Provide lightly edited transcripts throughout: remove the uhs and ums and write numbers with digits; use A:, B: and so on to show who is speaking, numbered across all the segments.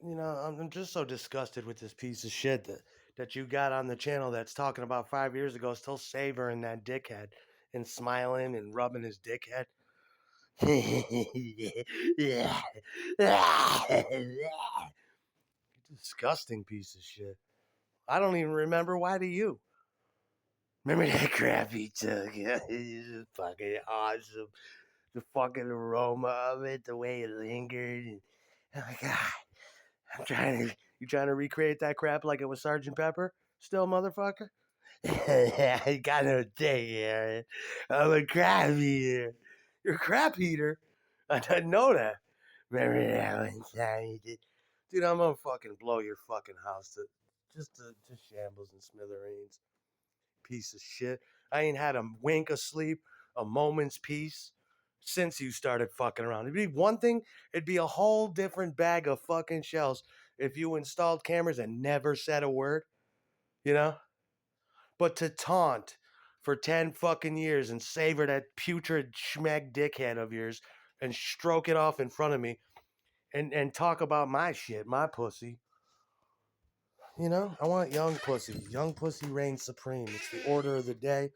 A: I'm just so disgusted with this piece of shit that you got on the channel that's talking about 5 years ago, still savoring that dickhead and smiling and rubbing his dickhead. Disgusting piece of shit. I don't even remember. Why do you? Remember that crap he took? Yeah, it's just fucking awesome. The fucking aroma of it, the way it lingered. And, oh my god. You trying to recreate that crap like it was Sergeant Pepper? Still, motherfucker? I got no thing, Aaron. I'm a crap eater. You're a crap eater? I didn't know that. Remember that one time you did? Dude, I'm gonna fucking blow your fucking house to shambles and smithereens. Piece of shit. I ain't had a wink of sleep, a moment's peace since you started fucking around. It'd be one thing, it'd be a whole different bag of fucking shells if you installed cameras and never said a word, you know? But to taunt for 10 fucking years and savor that putrid schmeg dickhead of yours and stroke it off in front of me and talk about my shit, my pussy. I want young pussy. Young pussy reigns supreme. It's the order of the day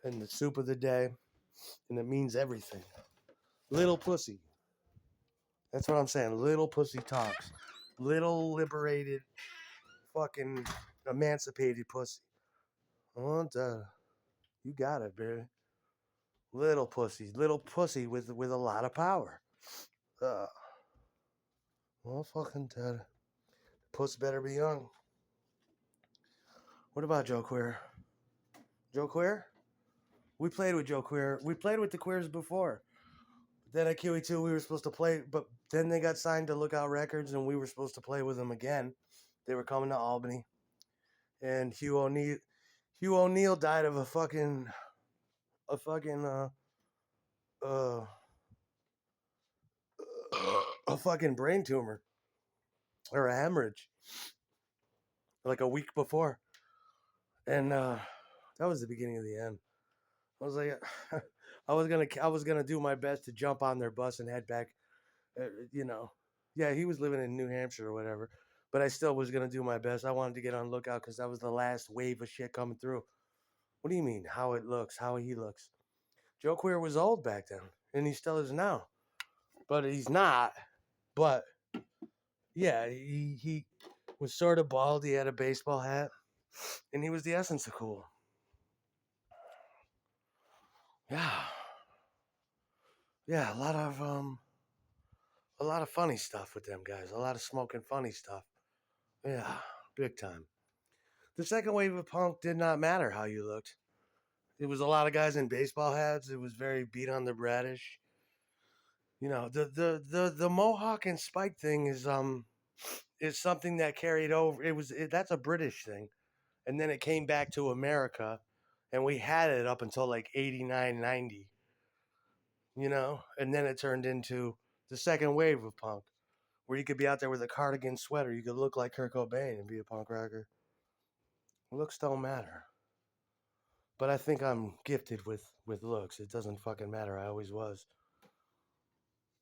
A: and the soup of the day, and it means everything. Little pussy. That's what I'm saying. Little pussy talks. Little liberated, fucking emancipated pussy. Oh, duh. You got it, baby. Little pussy with a lot of power. Uh, well, fucking dead. Puss better be young. What about Joe Queer? Joe Queer? We played with Joe Queer. We played with the Queers before. Then at QE2 we were supposed to play, but then they got signed to Lookout Records, and we were supposed to play with them again. They were coming to Albany, and Hugh O'Neill died of a fucking uh a fucking brain tumor or a hemorrhage like a week before, and that was the beginning of the end. I was like, I was gonna do my best to jump on their bus and head back. Uh, you know, yeah, he was living in New Hampshire or whatever, but I still was gonna do my best. I wanted to get on lookout because that was the last wave of shit coming through. What do you mean? How it looks? How he looks? Joe Queer was old back then, and he still is now, but he's not. But yeah, he was sort of bald. He had a baseball hat, and he was the essence of cool. Yeah, yeah, a lot of funny stuff with them guys. A lot of smoking funny stuff. Yeah, big time. The second wave of punk did not matter how you looked. It was a lot of guys in baseball hats. It was very beat on the bradish. The mohawk and spike thing is something that carried over. That's a British thing, and then it came back to America, and we had it up until like 89, 90. And then it turned into the second wave of punk, where you could be out there with a cardigan sweater, you could look like Kurt Cobain and be a punk rocker. Looks don't matter. But I think I'm gifted with looks. It doesn't fucking matter. I always was.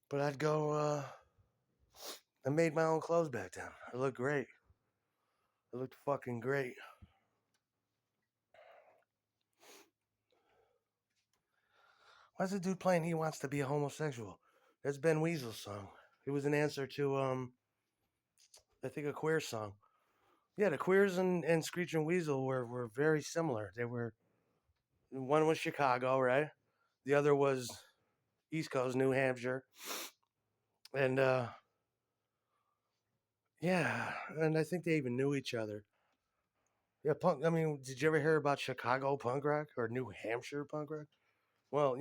A: But I'd go. I made my own clothes back then. I looked great. I looked fucking great. Why's the dude playing He Wants to Be a Homosexual? That's Ben Weasel's song. It was an answer to I think a Queer song. Yeah, the Queers and Screech and Weasel were very similar. They were one was Chicago, right? The other was East Coast, New Hampshire. And yeah, and I think they even knew each other. Yeah, punk. I mean, did you ever hear about Chicago punk rock or New Hampshire punk rock? Well,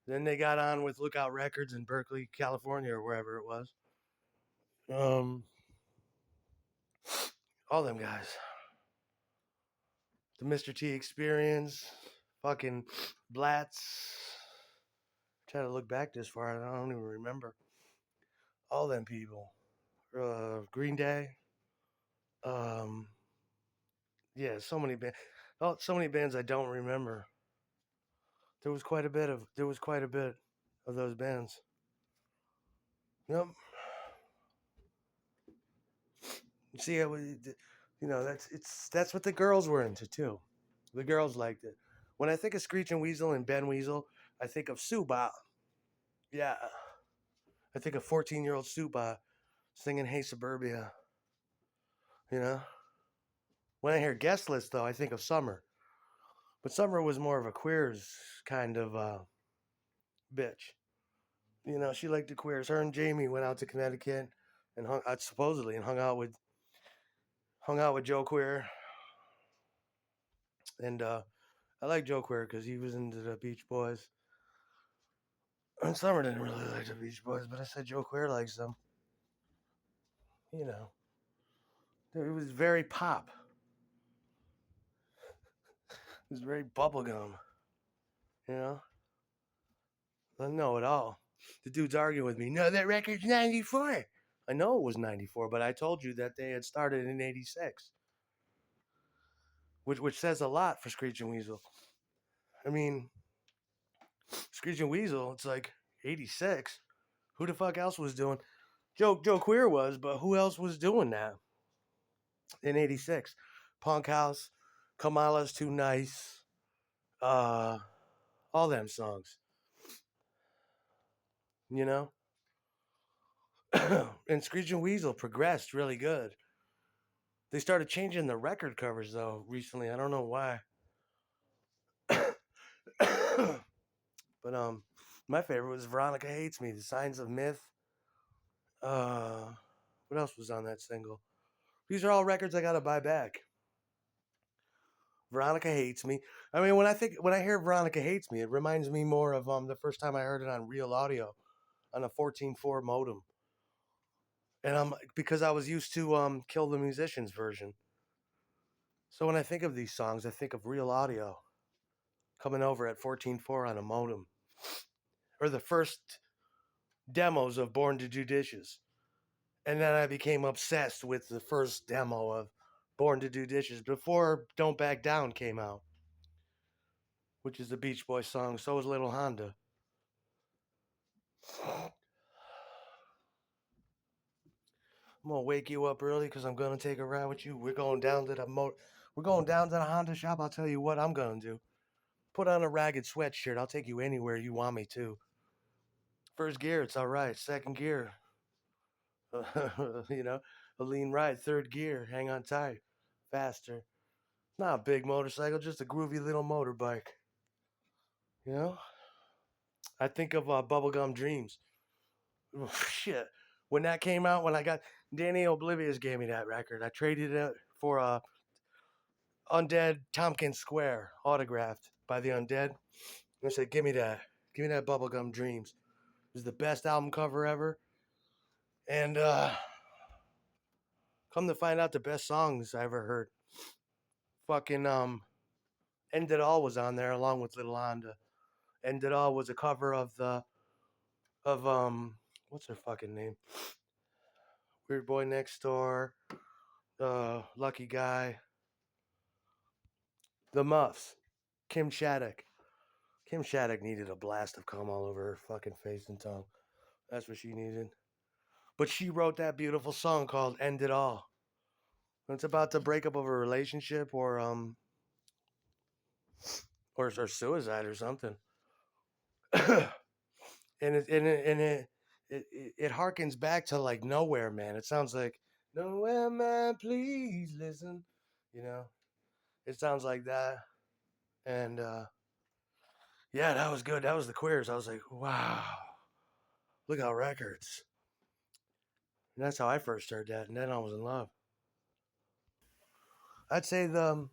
A: then they got on with Lookout Records in Berkeley, California, or wherever it was. Um, all them guys. The Mr. T Experience, fucking Blatz. Try to look back this far, I don't even remember. All them people. Green Day. Um, yeah, so many bands. Oh, so many bands I don't remember. There was quite a bit of those bands. Yep. See, that's what the girls were into too. The girls liked it. When I think of Screeching Weasel and Ben Weasel, I think of Suba. Yeah, I think of 14-year-old Suba singing "Hey Suburbia." You know, when I hear guest list though, I think of Summer. But Summer was more of a queers kind of bitch. You know, she liked the queers. Her and Jamie went out to Connecticut and hung out supposedly and hung out with Joe Queer. And I like Joe Queer because he was into the Beach Boys. And Summer didn't really like the Beach Boys, but I said Joe Queer likes them. You know, it was very pop. It was very bubblegum. You know, I know it all. The dude's arguing with me. No, that record's 94. I know it was 94, but I told you that they had started in 86, which says a lot for Screeching Weasel. I mean, Screeching Weasel, it's like 86. Who the fuck else was doing? Joe Queer was, but who else was doing that in 86? Punk House, Kamala's Too Nice, uh, all them songs, you know? And Screeching Weasel progressed really good. They started changing the record covers though recently. I don't know why. But my favorite was Veronica Hates Me, The Signs of Myth. Uh what else was on that single? These are all records I gotta buy back. Veronica Hates Me. I mean, when I hear Veronica Hates Me, it reminds me more of the first time I heard it on real audio on a 14.4 modem. And because I was used to Kill the Musicians version. So when I think of these songs, I think of real audio coming over at 14.4 on a modem. Or the first demos of Born to Do Dishes. And then I became obsessed with the first demo of Born to Do Dishes before Don't Back Down came out, which is the Beach Boys song. So is Little Honda. I'm gonna wake you up early because I'm gonna take a ride with you. We're going down to the Honda shop. I'll tell you what I'm gonna do. Put on a ragged sweatshirt. I'll take you anywhere you want me to. First gear, it's all right. Second gear, you know, a lean ride. Third gear, hang on tight, faster. Not a big motorcycle, just a groovy little motorbike. You know, I think of Bubblegum Dreams. Shit, when that came out, when I got Danny Oblivious gave me that record. I traded it for Undead Tompkins Square, autographed by the Undead. I said, give me that Bubblegum Dreams. It was the best album cover ever. And come to find out, the best songs I ever heard. Fucking End It All was on there along with Little Honda. End It All was a cover of the of what's her fucking name? Weird Boy Next Door, Lucky Guy, The Muffs, Kim Shattuck. Kim Shattuck needed a blast of cum all over her fucking face and tongue. That's what she needed. But she wrote that beautiful song called End It All. It's about the breakup of a relationship or suicide or something. and it harkens back to like Nowhere Man. It sounds like Nowhere Man, please listen. You know, it sounds like that. And yeah, that was good. That was the Queers. I was like, wow, look how records. And that's how I first heard that, and then I was in love. I'd say the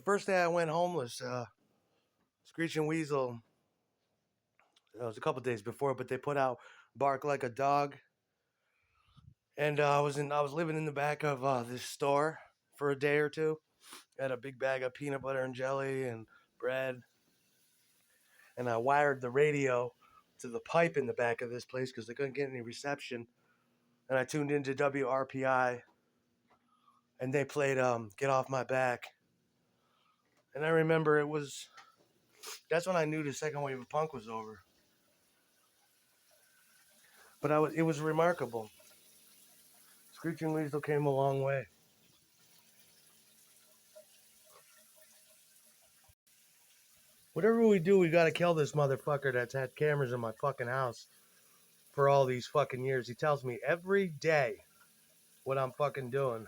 A: first day I went homeless, Screeching Weasel. It was a couple days before, but they put out "Bark Like a Dog," and I was living in the back of this store for a day or two. Had a big bag of peanut butter and jelly and bread, and I wired the radio to the pipe in the back of this place because they couldn't get any reception. And I tuned into WRPI, and they played "Get Off My Back." And I remember that's when I knew the second wave of punk was over. But it was remarkable. Screeching Weasel came a long way. Whatever we do, we gotta kill this motherfucker that's had cameras in my fucking house for all these fucking years. He tells me every day what I'm fucking doing.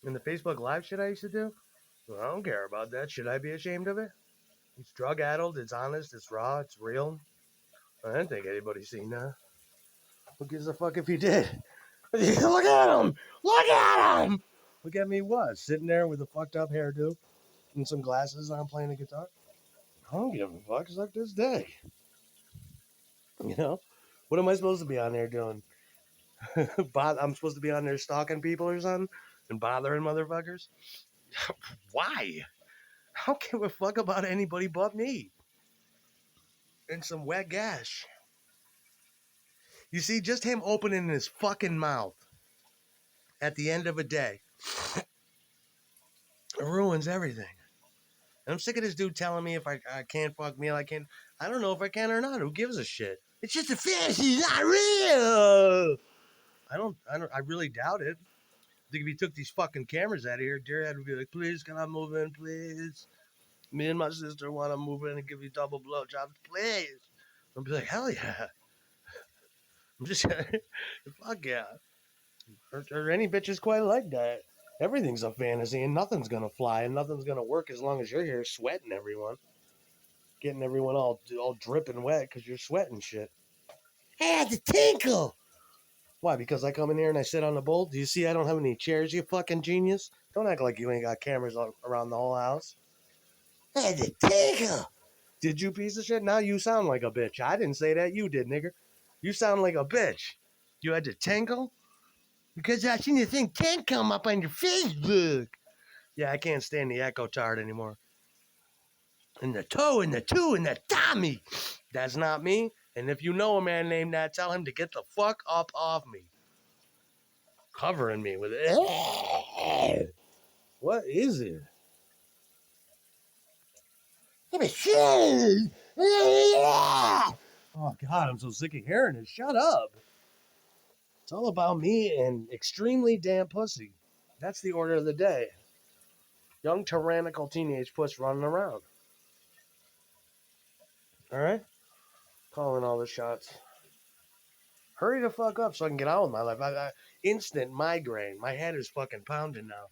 A: And the Facebook Live shit I used to do, well, I don't care about that. Should I be ashamed of it? It's drug addled, it's honest, it's raw, it's real. I didn't think anybody's seen that. Who gives a fuck if he did? Look at him! Look at him! Look at me what? Sitting there with a fucked up hairdo and some glasses on playing the guitar? I don't give a fuck. It's like this day. You know? What am I supposed to be on there doing? I'm supposed to be on there stalking people or something? And bothering motherfuckers? Why? I don't give a fuck about anybody but me. And some wet gash. You see, just him opening his fucking mouth at the end of a day ruins everything. And I'm sick of this dude telling me if I can't fuck me, I can't. I don't know if I can or not. Who gives a shit? It's just a fantasy, it's not real. I really doubt it. I think if he took these fucking cameras out of here, Deerhead would be like, please, can I move in, please? Me and my sister want to move in and give you double blowjobs, please. I'll be like, hell yeah. I'm just, fuck yeah. Or any bitches quite like that. Everything's a fantasy and nothing's gonna fly and nothing's gonna work as long as you're here sweating everyone. Getting everyone all dripping wet because you're sweating shit. Hey, it's a tinkle! Why? Because I come in here and I sit on the bowl? Do you see I don't have any chairs, you fucking genius? Don't act like you ain't got cameras around the whole house. Hey, it's a tinkle! Did you, piece of shit? Now you sound like a bitch. I didn't say that. You did, nigger. You sound like a bitch. You had to tinkle? Because I seen the thing can't come up on your Facebook. Yeah, I can't stand the echo tard anymore. And the toe and the two and the Tommy. That's not me. And if you know a man named that, tell him to get the fuck up off me. Covering me with it. What is it? Oh God, I'm so sick of hearing it. Shut up. It's all about me and extremely damn pussy. That's the order of the day. Young tyrannical teenage puss running around. All right? Calling all the shots. Hurry the fuck up so I can get on with my life. Instant migraine. My head is fucking pounding now.